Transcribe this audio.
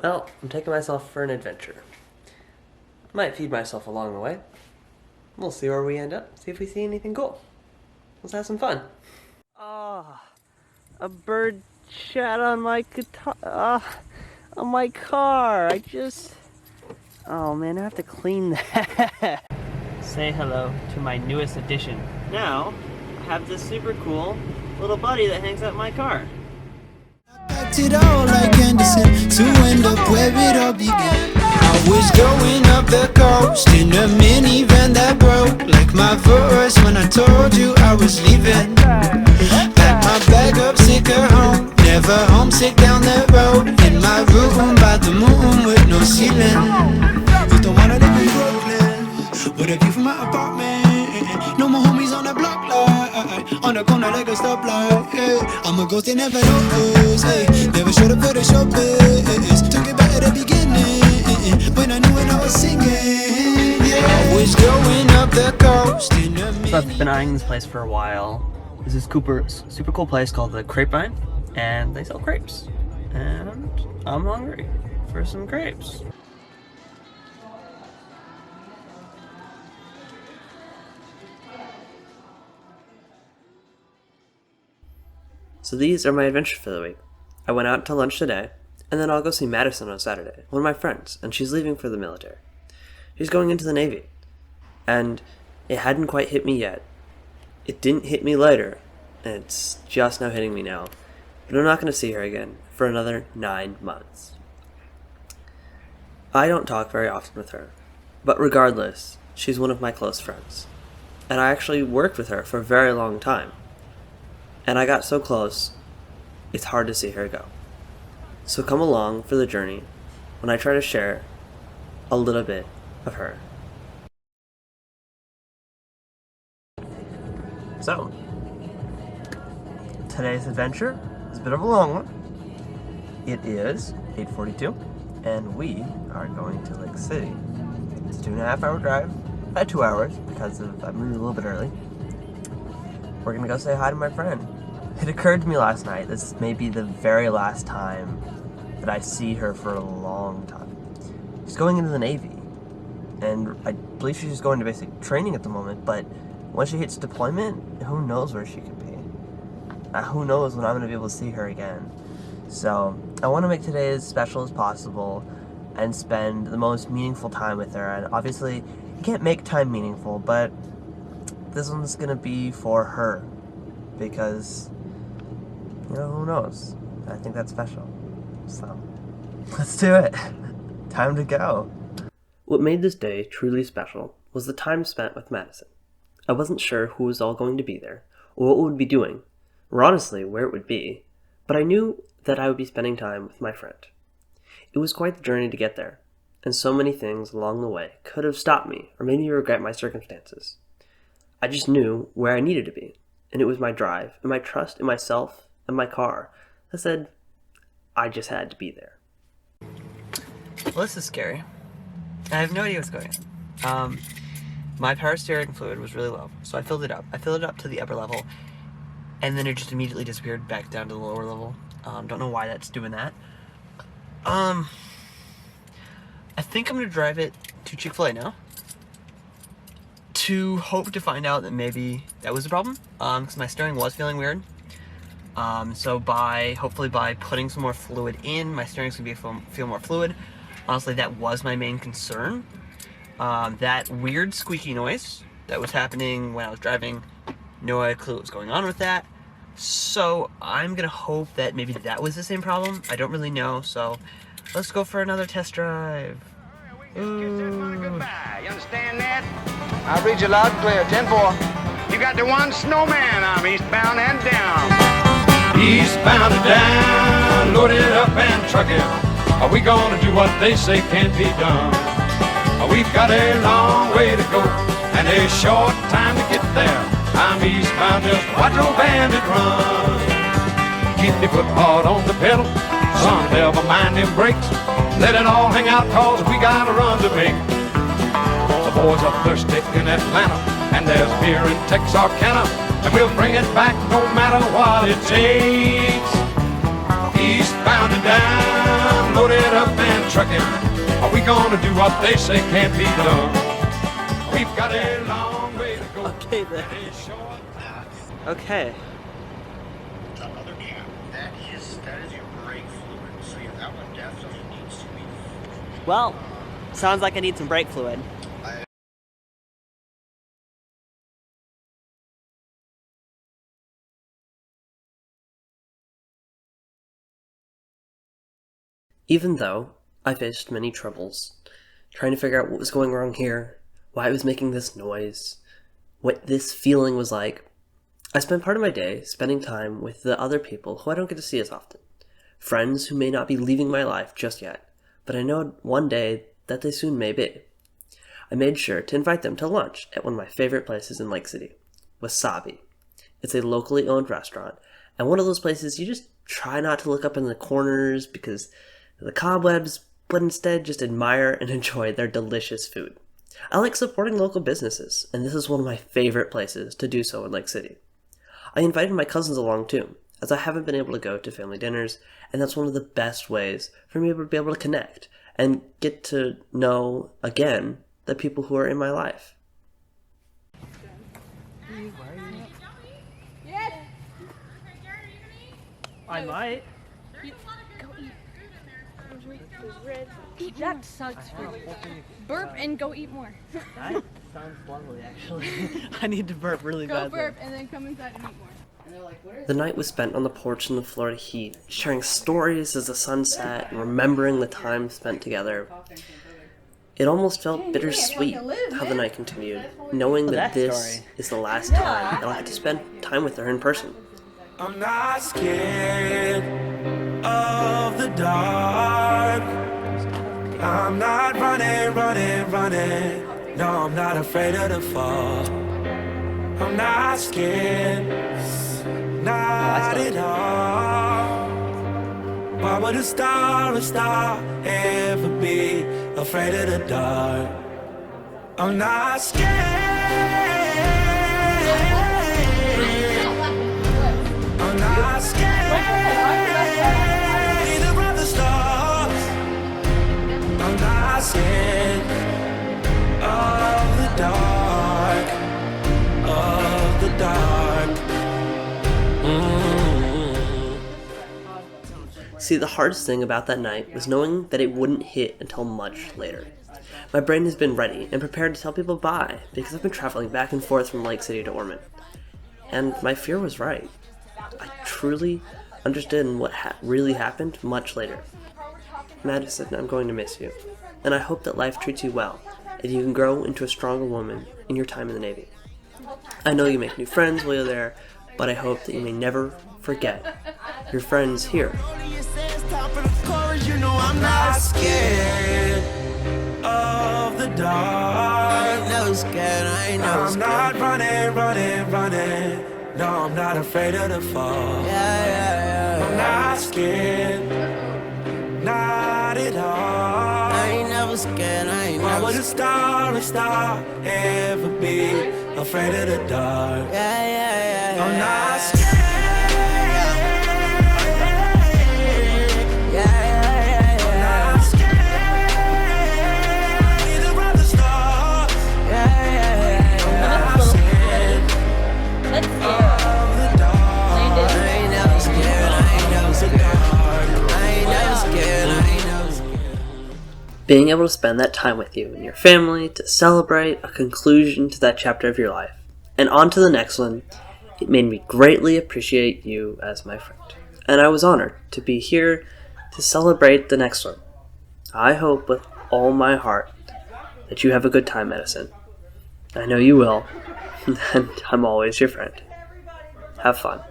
Well, I'm taking myself for an adventure. Might feed myself along the way. We'll see where we end up, see if we see anything cool. Let's have some fun. Ah, a bird shat on my guitar, on my car. Oh man, I have to clean that. Say hello to my newest addition. Now, I have this super cool little buddy that hangs out in my car. Packed it all like Madison to end up where it all began. I was going up the coast in a minivan that broke, like my voice when I told you I was leaving. Packed my bag up, sick of home, never homesick down the road. In my room by the moon with no ceiling. Used to wanna live in Brooklyn, with a view from my apartment. No more homies on the block light, on the corner like a stoplight. Hey, I'm a ghost they never noticed. Hey, never showed up for the show biz. Took it back at the beginning, when I knew when I was singing. Yeah, I was going up the coast in a minute. So I've been eyeing this place for a while. There's this super cool place called the Grapevine, and they sell crepes. And I'm hungry for some crepes. So these are my adventures for the week. I went out to lunch today, and then I'll go see Madison on Saturday, one of my friends, and she's leaving for the military. She's going into the Navy, and it hadn't quite hit me yet. It didn't hit me later, and it's just now hitting me now. But I'm not going to see her again for another 9 months. I don't talk very often with her, but regardless, she's one of my close friends. And I actually worked with her for a very long time. And I got so close, it's hard to see her go. So come along for the journey when I try to share a little bit of her. So, today's adventure is a bit of a long one. It is 8:42, and we are going to Lake City. It's a 2.5 hour drive, at 2 hours, because I'm moving a little bit early. We're gonna go say hi to my friend. It occurred to me last night, this may be the very last time that I see her for a long time. She's going into the Navy, and I believe she's just going to basic training at the moment, but once she hits deployment, who knows where she could be. Who knows when I'm going to be able to see her again. So, I want to make today as special as possible and spend the most meaningful time with her. And obviously, you can't make time meaningful, but this one's going to be for her. Because, you know, who knows? I think that's special. So, let's do it. Time to go. What made this day truly special was the time spent with Madison. I wasn't sure who was all going to be there, or what we would be doing, or honestly where it would be, but I knew that I would be spending time with my friend. It was quite the journey to get there, and so many things along the way could have stopped me or made me regret my circumstances. I just knew where I needed to be, and it was my drive and my trust in myself and my car that said I just had to be there. Well, this is scary. I have no idea what's going on. My power steering fluid was really low, so I filled it up. I filled it up to the upper level, and then it just immediately disappeared back down to the lower level. Don't know why that's doing that. I think I'm gonna drive it to Chick-fil-A now to hope to find out that maybe that was the problem, because my steering was feeling weird. So hopefully by putting some more fluid in, my steering's gonna feel more fluid. Honestly, that was my main concern. That weird squeaky noise that was happening when I was driving, no clue what was going on with that. So I'm gonna hope that maybe that was the same problem. I don't really know, so let's go for another test drive. Goodbye. You understand that? I'll read you loud and clear. 10-4. You got the one snowman. I'm eastbound and down. Eastbound and down, load it up and truck it. Are we gonna do what they say can't be done? We've got a long way to go and a short time to get there. I'm eastbound, just watch old bandit run. Keep your foot hard on the pedal, son, never mind them brakes. Let it all hang out, cause we got a run to make. The boys are thirsty in Atlanta, and there's beer in Texarkana, and we'll bring it back no matter what it takes. Eastbound and down, load it up and gonna do what they say can't be done? We've got a long way to go. Okay then. and a short Okay. The other cap, that is your brake fluid. So yeah, that one definitely needs to be. Well, sounds like I need some brake fluid. Even though I faced many troubles, trying to figure out what was going wrong here, why it was making this noise, what this feeling was like, I spent part of my day spending time with the other people who I don't get to see as often. Friends who may not be leaving my life just yet, but I know one day that they soon may be. I made sure to invite them to lunch at one of my favorite places in Lake City, Wasabi. It's a locally owned restaurant, and one of those places you just try not to look up in the corners because the cobwebs, but instead just admire and enjoy their delicious food. I like supporting local businesses, and this is one of my favorite places to do so in Lake City. I invited my cousins along too, as I haven't been able to go to family dinners, and that's one of the best ways for me to be able to connect and get to know, again, the people who are in my life. I might. That sucks. Burp and go eat more. That sounds lovely, actually. I need to burp really Go badly. burp and then come inside and eat more. The night was spent on the porch in the Florida heat, sharing stories as the sun set and remembering the time spent together. It almost felt bittersweet how the night continued, knowing that this is the last time that I'll have to spend time with her in person. I'm not scared of the dark. I'm not running. No, I'm not afraid of the fall. I'm not scared, not at all. Why would a star ever be afraid of the dark? I'm not scared. I'm not scared either of the stars. I'm not scared of the dark, of the dark. See, the hardest thing about that night was knowing that it wouldn't hit until much later. My brain has been ready and prepared to tell people bye because I've been traveling back and forth from Lake City to Ormond. And my fear was right. I truly understood what really happened much later. Madison, I'm going to miss you, and I hope that life treats you well, and you can grow into a stronger woman in your time in the Navy. I know you make new friends while you're there, but I hope that you may never forget your friends here. I'm not scared of the dark. I ain't never scared, I'm not running. No, I'm not afraid of the fall. I'm not scared, not at all. I ain't never scared, Why would a star ever be afraid of the dark? I'm not scared. Being able to spend that time with you and your family to celebrate a conclusion to that chapter of your life, and on to the next one, it made me greatly appreciate you as my friend. And I was honored to be here to celebrate the next one. I hope with all my heart that you have a good time, Madison. I know you will, and I'm always your friend. Have fun.